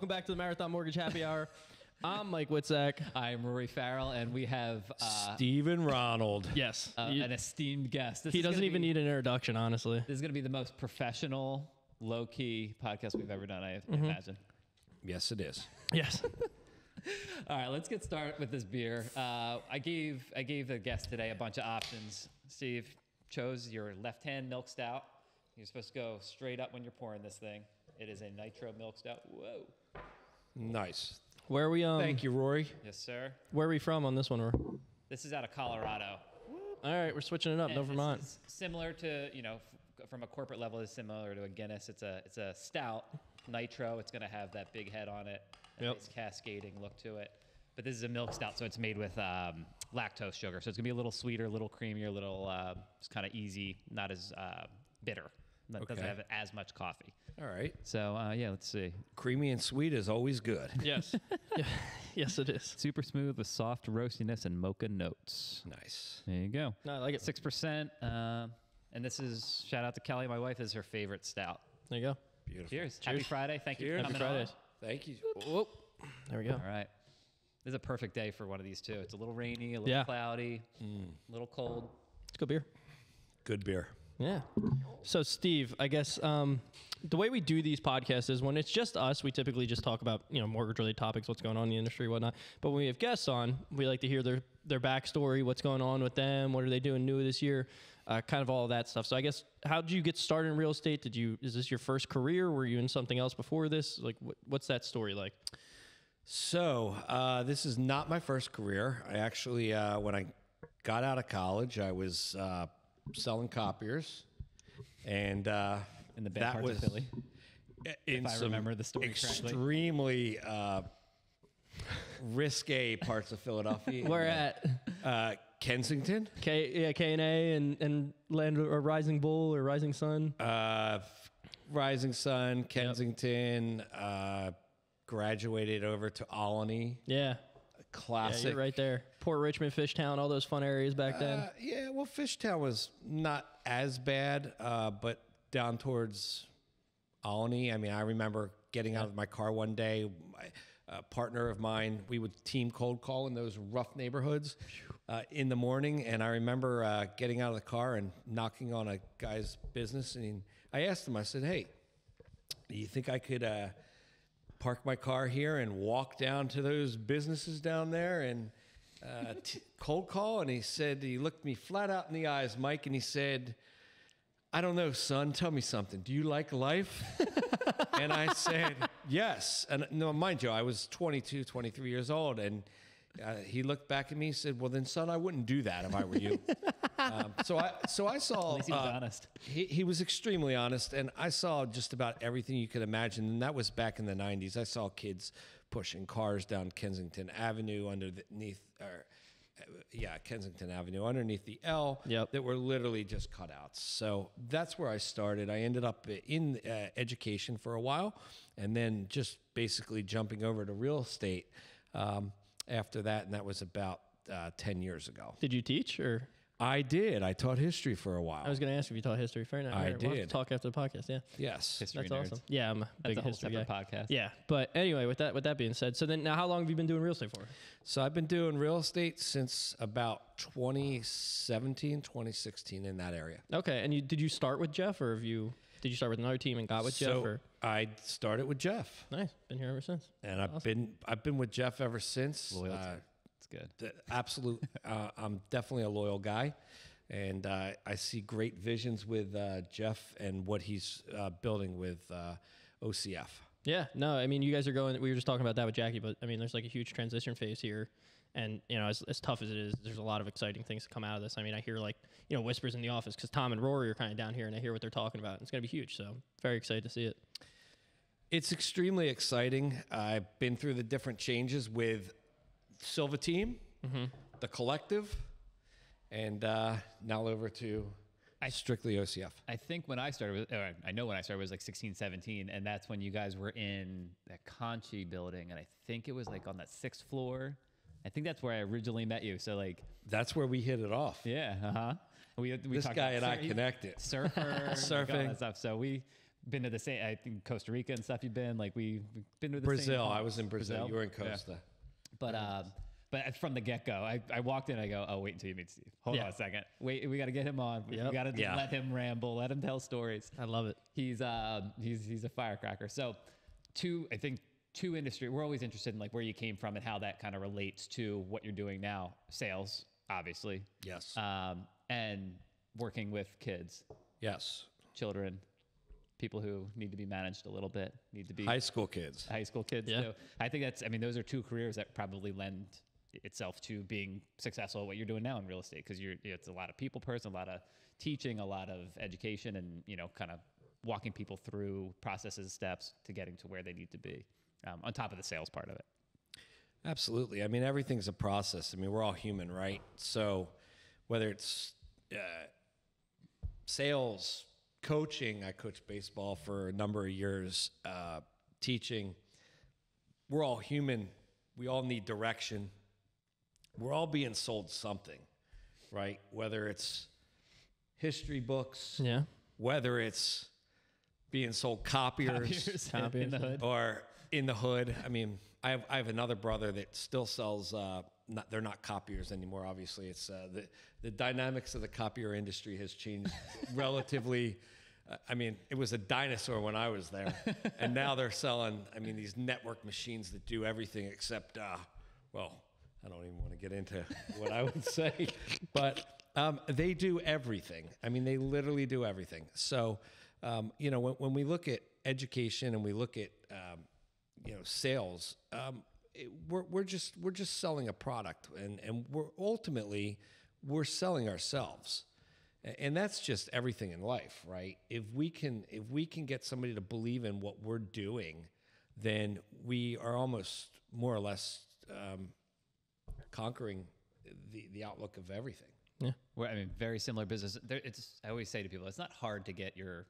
Welcome back to the Marathon Mortgage Happy Hour. I'm Mike Witzak. I'm Rory Farrell, and we have Steven Ronald. Yes. an esteemed guest. He doesn't even need an introduction, honestly. This is going to be the most professional, low-key podcast we've ever done, I imagine. Yes, it is. Yes. All right, let's get started with this beer. I gave the guest today a bunch of options. Steve chose your left-hand milk stout. You're supposed to go straight up when you're pouring this thing. It is a nitro milk stout. Whoa. Nice. Where are we? Thank you, Rory. Yes, sir. Where are we from on this one? All This is out of Colorado. right, we're switching it up. No And Vermont. this is similar to, from a corporate level, it's similar to a Guinness. It's a stout, nitro. It's going to have that big head on it, a Yep. nice cascading look to it. But this is a milk stout, so it's made with lactose sugar. So it's going to be a little sweeter, a little creamier, a little it's kind of easy, not as bitter. That doesn't have as much coffee. All right. So, let's see. Creamy and sweet is always good. Yes. Yes, it is. Super smooth with soft roastiness and mocha notes. Nice. There you go. No, I like it. 6%. And this is, shout out to Kelly, my wife, is her favorite stout. There you go. Beautiful. Cheers. Happy Friday. Thank you for Cheers. coming Happy on. Fridays. Thank you. Whoop. There we go. All right. This is a perfect day for one of these, too. It's a little rainy, a little Yeah. cloudy, a little cold. It's good beer. Good beer. Yeah. So, Steve, I guess the way we do these podcasts is when it's just us, we typically just talk about, mortgage-related topics, what's going on in the industry, whatnot. But when we have guests on, we like to hear their backstory, what's going on with them, what are they doing new this year, kind of all of that stuff. So I guess, how did you get started in real estate? Is this your first career? Were you in something else before this? Like, what's that story like? So this is not my first career. I actually, when I got out of college, I was selling copiers, and In the bad parts of Philly. In I some remember the story correctly. extremely risque parts of Philadelphia. Where at? Kensington. K&A and Land or Rising Bull or Rising Sun? Rising Sun, Kensington. Graduated over to Alany. Yeah. Classic. Yeah, you're right there. Port Richmond, Fishtown, all those fun areas back then. Yeah, well, Fishtown was not as bad, but down towards Alany. I mean, I remember getting out of my car one day. A partner of mine, we would team cold call in those rough neighborhoods in the morning. And I remember getting out of the car and knocking on a guy's business. And I asked him, I said, hey, do you think I could park my car here and walk down to those businesses down there and cold call? And he looked me flat out in the eyes, Mike, and he said, I don't know, son, tell me something. Do you like life? And I said, yes. And no, mind you, I was 22, 23 years old. And he looked back at me and said, well, then, son, I wouldn't do that if I were you. So I saw. At least he was honest. He was extremely honest, and I saw just about everything you could imagine. And that was back in the 90s. I saw kids pushing cars down Kensington Avenue Kensington Avenue underneath the L. Yep. That were literally just cutouts. So that's where I started. I ended up in education for a while, and then just basically jumping over to real estate after that, and that was about 10 years ago. Did you teach or? I did. I taught history for a while. I was going to ask if you taught history. Fair enough. I We'll have to did. talk after the podcast. Yeah. Yes. History That's nerds. awesome. Yeah, I'm a big That's a whole history guy. separate podcast. Yeah, but anyway, with that being said, so then now, how long have you been doing real estate for? So I've been doing real estate since about 2017, 2016 in that area. Okay, and did you start with Jeff, or did you start with another team and got with Jeff? Or? I started with Jeff, Nice, been here ever since. and I've been with Jeff ever since. Loyalty. It's good. I'm definitely a loyal guy, and I see great visions with Jeff and what he's building with OCF. Yeah, no, I mean, you guys are going. We were just talking about that with Jackie, but I mean, there's like a huge transition phase here, and as tough as it is, there's a lot of exciting things to come out of this. I mean, I hear whispers in the office because Tom and Rory are kind of down here, and I hear what they're talking about. It's going to be huge, so very excited to see it. It's extremely exciting. I've been through the different changes with Silva Team, the collective, and now over to strictly OCF. I think when I started, I know when I started was like 16, 17, and that's when you guys were in that Conchi building, and I think it was like on that 6th floor. I think that's where I originally met you. So like, That's where we hit it off. yeah, we This talked guy about and I connected. surfer, Surfing. like all that stuff. So we been to the same, I think Costa Rica and stuff you've been, like we've been to the Brazil. same. I was in Brazil. You were in Costa. Yeah. But from the get-go, I walked in, I go, oh, wait until you meet Steve. Hold on a second. Wait, we got to get him on. We got to let him ramble, let him tell stories. I love it. He's a firecracker. So two industry, we're always interested in like where you came from and how that kind of relates to what you're doing now. Sales, obviously. Yes. And working with kids. Yes. Children. People who need to be managed a little bit, need to be high school kids. Yeah. Too. I think those are two careers that probably lend itself to being successful at what you're doing now in real estate, because it's a lot of people person, a lot of teaching, a lot of education, and kind of walking people through processes, steps to getting to where they need to be, on top of the sales part of it. Absolutely. I mean, everything's a process. I mean, we're all human, right? So whether it's sales, coaching, I coached baseball for a number of years, teaching, we're all human. We all need direction. We're all being sold something, right? Whether it's history books, whether it's being sold copiers. In the hood. Or in the hood. I mean, I have another brother that still sells, they're not copiers anymore, obviously. It's the dynamics of the copier industry has changed relatively. I mean, it was a dinosaur when I was there. And now they're selling, these network machines that do everything except, I don't even want to get into what I would say. But they do everything. I mean, they literally do everything. So, when we look at education and we look at, sales, we're just selling a product, and we're selling ourselves. And that's just everything in life, right? If we can get somebody to believe in what we're doing, then we are almost more or less conquering the outlook of everything. Yeah, very similar business. I always say to people, it's not hard to get your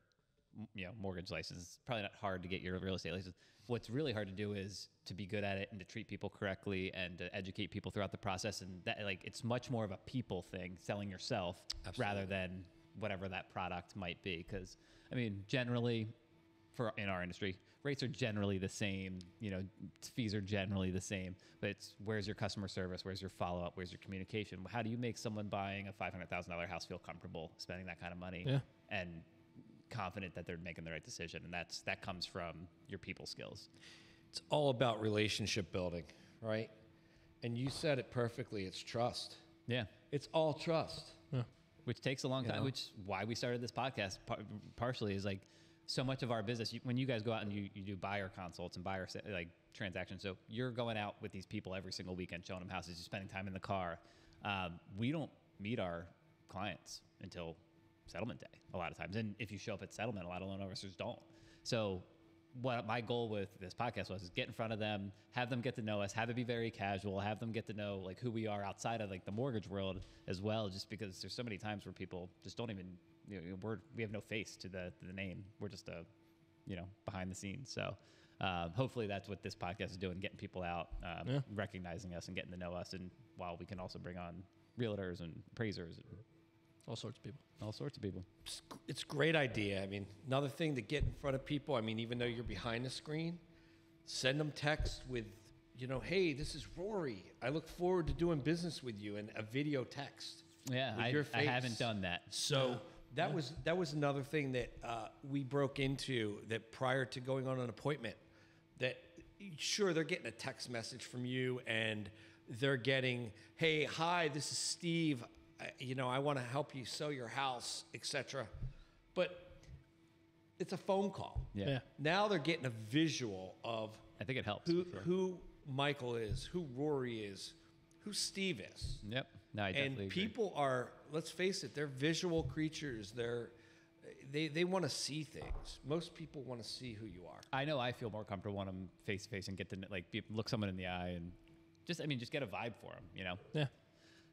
mortgage license. It's probably not hard to get your real estate license. What's really hard to do is to be good at it and to treat people correctly and to educate people throughout the process. And that, it's much more of a people thing, selling yourself. Absolutely. Rather than whatever that product might be. Because generally, in our industry, rates are generally the same. Fees are generally the same. But it's where's your customer service? Where's your follow up? Where's your communication? How do you make someone buying a $500,000 house feel comfortable spending that kind of money? Yeah. And confident that they're making the right decision, and that comes from your people skills. It's all about relationship building, right? And you said it perfectly. It's trust. Yeah, it's all trust. Yeah. Which takes a long time. Which is why we started this podcast. Partially is like so much of our business. When you guys go out and you do buyer consults and buyer transactions, so you're going out with these people every single weekend, showing them houses. You're spending time in the car. We don't meet our clients until settlement day a lot of times, and if you show up at settlement, a lot of loan officers don't. So what my goal with this podcast was get in front of them, have them get to know us, have it be very casual, have them get to know who we are outside of the mortgage world as well, just because there's so many times where people just don't even we have no face to the name. We're just behind the scenes. So hopefully that's what this podcast is doing, getting people out, recognizing us and getting to know us, and while we can also bring on realtors and appraisers, all sorts of people. It's a great idea. Another thing to get in front of people, even though you're behind the screen, send them text with, hey, this is Rory. I look forward to doing business with you, and a video text. Yeah, I haven't done that. So that was another thing that we broke into, that prior to going on an appointment, that sure, they're getting a text message from you, and they're getting, hey, hi, this is Steve. I want to help you sell your house, etc. But it's a phone call. Yeah. Now they're getting a visual of, I think it helps. Who Michael is, who Rory is, who Steve is. Yep. No, I definitely agree. People are, let's face it, they're visual creatures. They want to see things. Most people want to see who you are. I know I feel more comfortable when I'm face to face and get to look someone in the eye and just get a vibe for them, Yeah.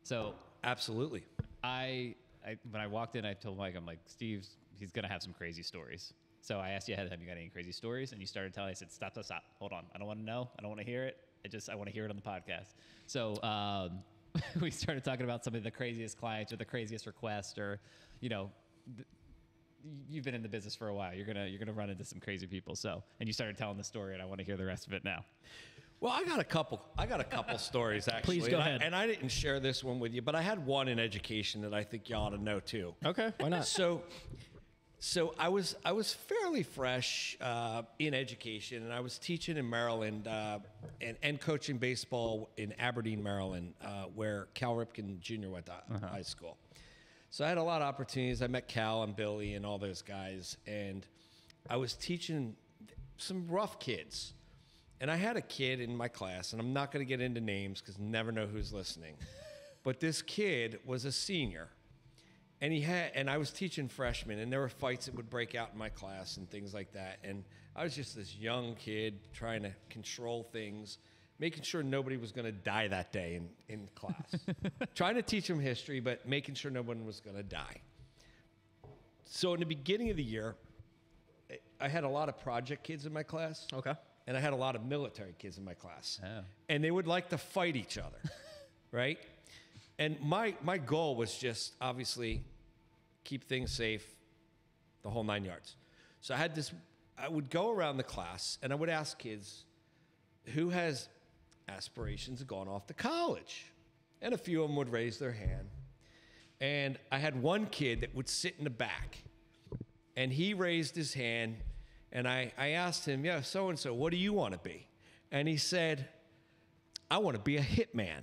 So absolutely. When I walked in, I told Mike, I'm like, Steve's, he's going to have some crazy stories. So I asked you ahead, have you got any crazy stories? And you started telling, I said, stop. Hold on. I don't want to know. I don't want to hear it. I want to hear it on the podcast. So we started talking about some of the craziest clients or the craziest requests, or, you've been in the business for a while. You're gonna run into some crazy people. So, and you started telling the story, and I want to hear the rest of it now. Well, I got a couple stories actually. Please go ahead. And I didn't share this one with you, but I had one in education that I think you ought to know too. Okay, why not? So I was fairly fresh in education, and I was teaching in Maryland and coaching baseball in Aberdeen, Maryland, where Cal Ripken Jr. went to high school. So I had a lot of opportunities. I met Cal and Billy and all those guys, and I was teaching some rough kids. And I had a kid in my class, and I'm not going to get into names because you never know who's listening. But this kid was a senior, and I was teaching freshmen, and there were fights that would break out in my class and things like that. And I was just this young kid trying to control things, making sure nobody was going to die that day in class. Trying to teach them history, but making sure no one was going to die. So in the beginning of the year, I had a lot of project kids in my class. Okay. And I had a lot of military kids in my class. Oh. And they would like to fight each other, right? And my goal was just, obviously, keep things safe, the whole 9 yards. So I would go around the class, and I would ask kids, who has aspirations of going off to college? And a few of them would raise their hand. And I had one kid that would sit in the back, and he raised his hand. And I asked him, yeah, so-and-so, what do you want to be? And he said, I want to be a hitman.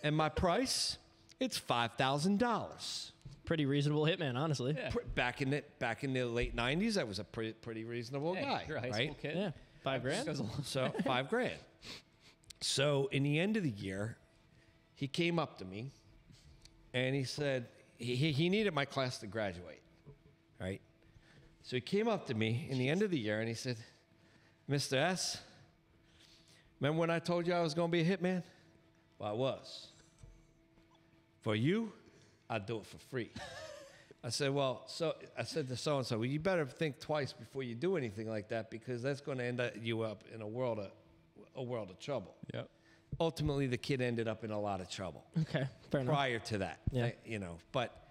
And my price, it's $5,000. Pretty reasonable hitman, honestly. Yeah. Back in the late 90s, I was a pretty reasonable guy, You're a high right? school kid. Yeah, $5,000. So $5,000. So in the end of the year, he came up to me, and he said he needed my class to graduate, right? So he came up to me in the end of the year, and he said, Mr. S., remember when I told you I was going to be a hitman? Well, I was. For you, I'd do it for free. I said, I said to so-and-so, well, you better think twice before you do anything like that, because that's going to end you up in a world of trouble. Yep. Ultimately, the kid ended up in a lot of trouble. Okay, fair enough. Prior to that, Yeah. But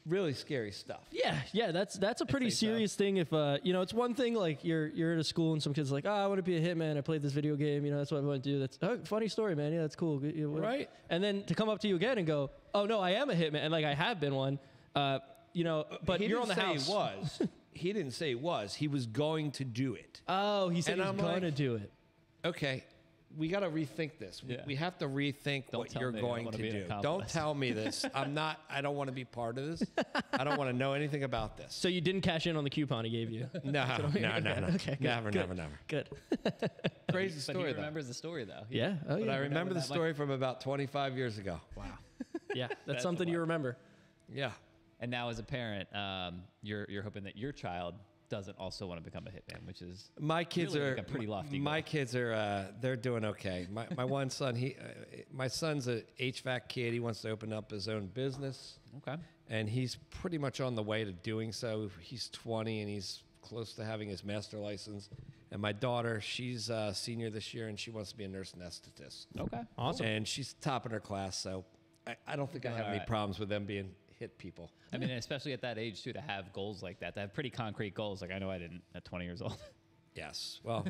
really scary stuff. Yeah, that's a pretty serious thing. If it's one thing like you're at a school and some kids are like, I want to be a hitman. I played this video game. That's what I want to do. That's funny story, man. Yeah, that's cool. Right. And then to come up to you again and go, oh no, I am a hitman, and like I have been one. But you're on the house. He was. He didn't say he was. He was going to do it. Oh, he said And he's I'm going to like, do it. Okay. We got to rethink this. Yeah. We have to rethink what tell you're me. I going wanna to be an do. accomplice. Don't tell me this. I don't want to be part of this. I don't want to know anything about this. So you didn't cash in on the coupon he gave you. No. Okay, good, Never. Good. Crazy But story, he though. remembers the story, though. Yeah. Oh, But yeah. I remember the that much. story from about 25 years ago. Wow. Yeah, that's something you remember. Yeah. And now, as a parent, you're hoping that your child doesn't also want to become a hitman, which is My kids really are like a pretty lofty My goal. kids are they're doing okay. My one son, my son's a HVAC kid. He wants to open up his own business, Okay. and he's pretty much on the way to doing so. He's 20 and he's close to having his master license. And my daughter, she's a senior this year, and she wants to be a nurse anesthetist. Okay. Awesome. And she's top in her class, so I don't think I have any Alright. problems with them being hit people. I mean, especially at that age too, to have goals like that, to have pretty concrete goals. Like I know I didn't at 20 years old. Yes. Well,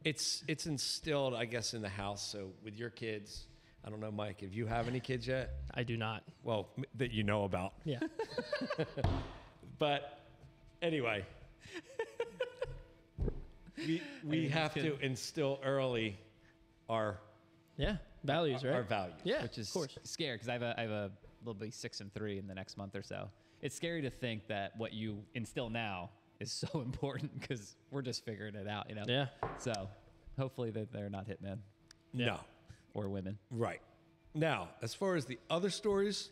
it's instilled, I guess, in the house. So with your kids, I don't know, Mike, if you have any kids yet? I do not. Well, that you know about. Yeah. But anyway, we have to instill early our Yeah. Values, right? our values. Yeah. Which is of course. scary because I have a little bit 6 and 3 in the next month or so. It's scary to think that what you instill now is so important because we're just figuring it out, Yeah. So hopefully that they're not hitmen No. or women. Right. Now, as far as the other stories,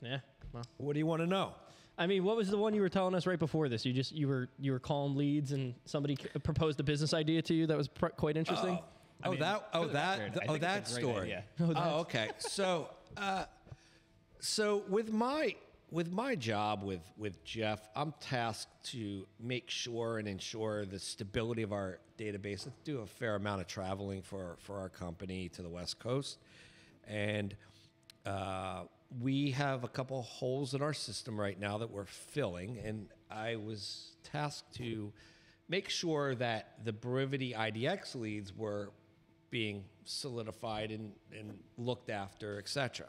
Yeah. Well, what do you want to know? I mean, what was the one you were telling us right before this? You were calling leads and somebody proposed a business idea to you that was quite interesting. I mean, for the record, I think it's a that great story. idea. Oh, okay. So with my job with Jeff, I'm tasked to make sure and ensure the stability of our database. I do a fair amount of traveling for our company to the West Coast, and we have a couple holes in our system right now that we're filling, and I was tasked to make sure that the Brevity IDX leads were being solidified and looked after, etc.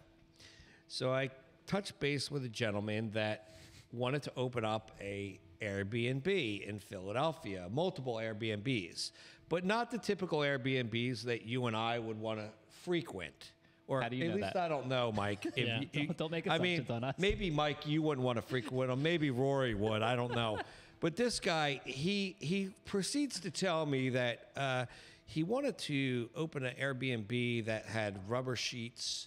So I touched base with a gentleman that wanted to open up a Airbnb in Philadelphia, multiple Airbnbs, but not the typical Airbnbs that you and I would want to frequent. Or How do you at know least that? I don't know, Mike. If Yeah. Don't make I mean, assumptions on us. maybe Mike, you wouldn't want to frequent him. Maybe Rory would. I don't know. But this guy, he proceeds to tell me that he wanted to open an Airbnb that had rubber sheets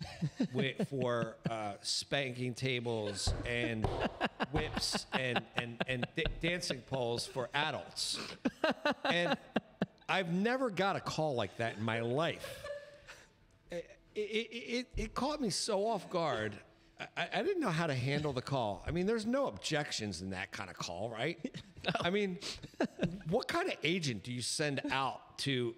for spanking tables and whips and dancing poles for adults. And I've never got a call like that in my life. It caught me so off guard. I didn't know how to handle the call. I mean, there's no objections in that kind of call, right? No. I mean, what kind of agent do you send out to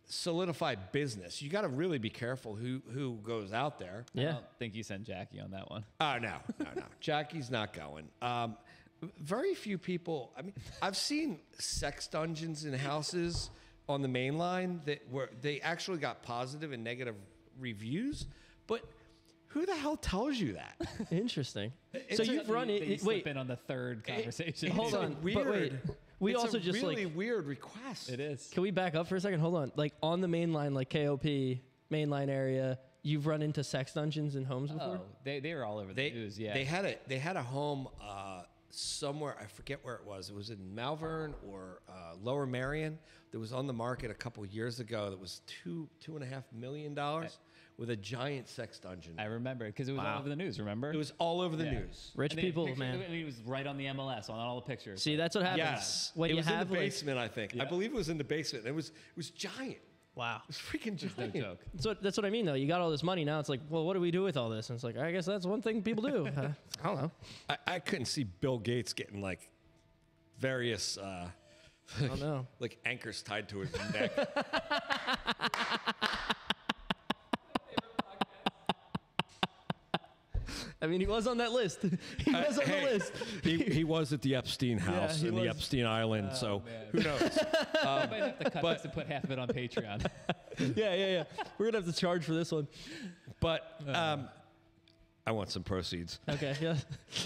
solidify business? You got to really be careful who goes out there. I Yeah. don't think you sent Jackie on that one. Oh, no. Jackie's not going. Very few people. I mean, I've seen sex dungeons in houses on the main line they actually got positive and negative reviews, but who the hell tells you that? Interesting. So you've run They it. slip Wait, in on the third conversation. hold on. Weird. But wait, we It's also a just really like. weird request. It is. Can we back up for a second? Hold on. Like on the main line, like KOP main line area, you've run into sex dungeons in homes before. Oh, they were all over the news. Yeah. They had a home somewhere. I forget where it was. It was in Malvern or Lower Merion. That was on the market a couple years ago. That was $2.5 million with a giant sex dungeon. I remember because it was Wow. all over the news. Remember? It was all over the Yeah. news. Rich And they had people, pictures- man. I mean, it was right on the MLS on all the pictures. See, that's what happens. Yes, When it you was have in the like, basement. I think. I believe it was in the basement. It was giant. It wow. was freaking giant. no joke. So that's what I mean, though. You got all this money now. It's like, well, what do we do with all this? And it's like, I guess that's one thing people do. I don't know. I couldn't see Bill Gates getting like various I don't know. like anchors tied to his neck. I mean, he was on that list. He was on Hey, the list. he was at the Epstein house he in was. the Epstein Island, so man. who knows? I might have to cut this and put half of it on Patreon. Yeah. We're gonna have to charge for this one. But I want some proceeds. Okay. Yeah.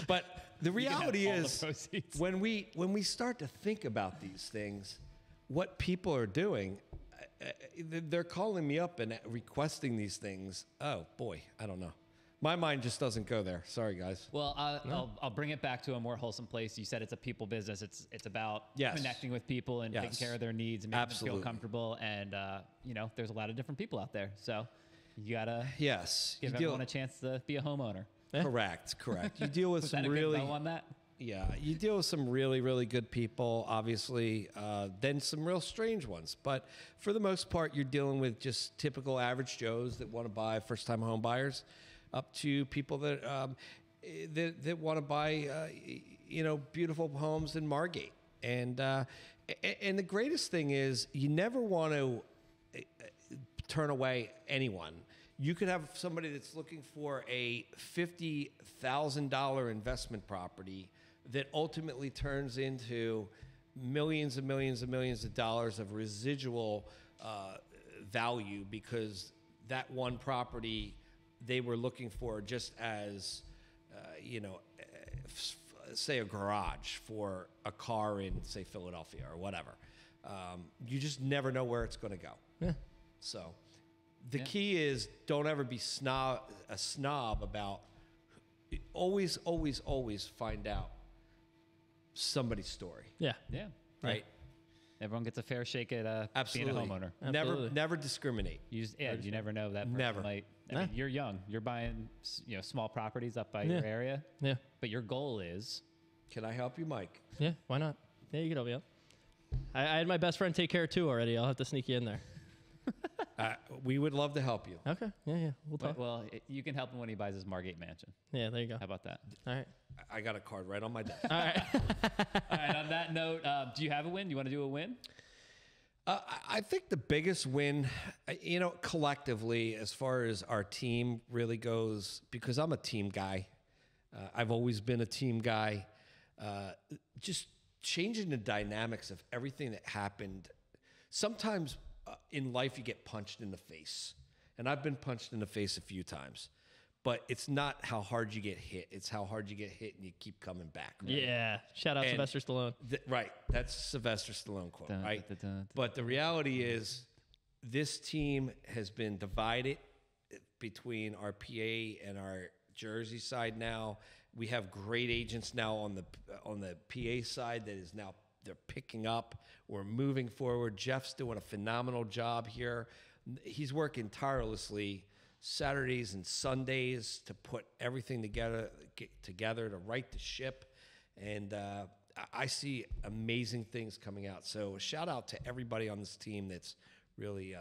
But the can have reality all the is, proceeds. when we start to think about these things, what people are doing, they're calling me up and requesting these things. Oh boy, I don't know. My mind just doesn't go there. Sorry, guys. Well, I'll bring it back to a more wholesome place. You said it's a people business. It's about Yes. connecting with people and Yes. taking care of their needs and making them Absolutely. feel comfortable. And there's a lot of different people out there, so you gotta Yes, give you deal, everyone a chance to be a homeowner. correct. You deal with Was some that a really good bow on that? Yeah, you deal with some really, really good people, obviously, then some real strange ones. But for the most part, you're dealing with just typical average Joes that want to buy, first-time home buyers, up to people that that want to buy, beautiful homes in Margate. And the greatest thing is you never want to turn away anyone. You could have somebody that's looking for a $50,000 investment property that ultimately turns into millions and millions and millions of dollars of residual value because that one property they were looking for just as, say a garage for a car in, say, Philadelphia or whatever. You just never know where it's going to go. Yeah. So the key is don't ever be a snob about always find out somebody's story, Yeah. Yeah. right? Everyone gets a fair shake at Absolutely. being a homeowner. Absolutely. Never discriminate. You never know that person Never. might. I Nah. mean, you're young. You're buying small properties up by your Yeah. area, Yeah. but your goal is Can I help you, Mike? Yeah. Why not? Yeah, you can help me out. I had my best friend take care of two already. I'll have to sneak you in there. We would love to help you. Okay. Yeah. We'll talk. well. You can help him when he buys his Margate mansion. Yeah. There you go. How about that? All right. I got a card right on my desk. All right. All right. On that note, do you have a win? Do you want to do a win? I think the biggest win, collectively, as far as our team really goes, because I'm a team guy. I've always been a team guy. Just changing the dynamics of everything that happened. Sometimes in life you get punched in the face, and I've been punched in the face a few times. But it's not how hard you get hit. It's how hard you get hit and you keep coming back. Right? Yeah. Shout out Sylvester Stallone. Right. That's Sylvester Stallone quote, right? But the reality is this team has been divided between our PA and our Jersey side now. We have great agents now on the PA side that is now they're picking up. We're moving forward. Jeff's doing a phenomenal job here. He's working tirelessly Saturdays and Sundays to put everything together to right the ship, and I see amazing things coming out. So shout out to everybody on this team that's really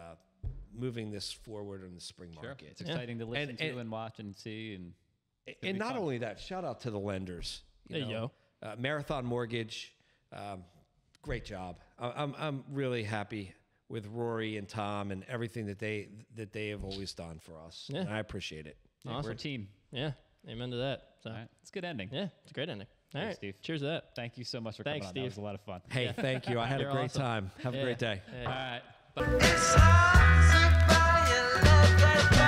moving this forward in the spring market. It's exciting to listen to and watch and see, and not only that, shout out to the lenders. Marathon Mortgage, great job. I'm really happy with Rory and Tom and everything that they have always done for us. Yeah. And I appreciate it. Awesome. We're a team. Yeah. Amen to that. So. All right. It's a good ending. Yeah. It's a great ending. All right, Steve. Cheers to that. Thank you so much for Thanks, coming on. Steve. That was a lot of fun. Hey, thank you. I had a great awesome. time. Have a great day. Yeah. All right. It's hard to find your love that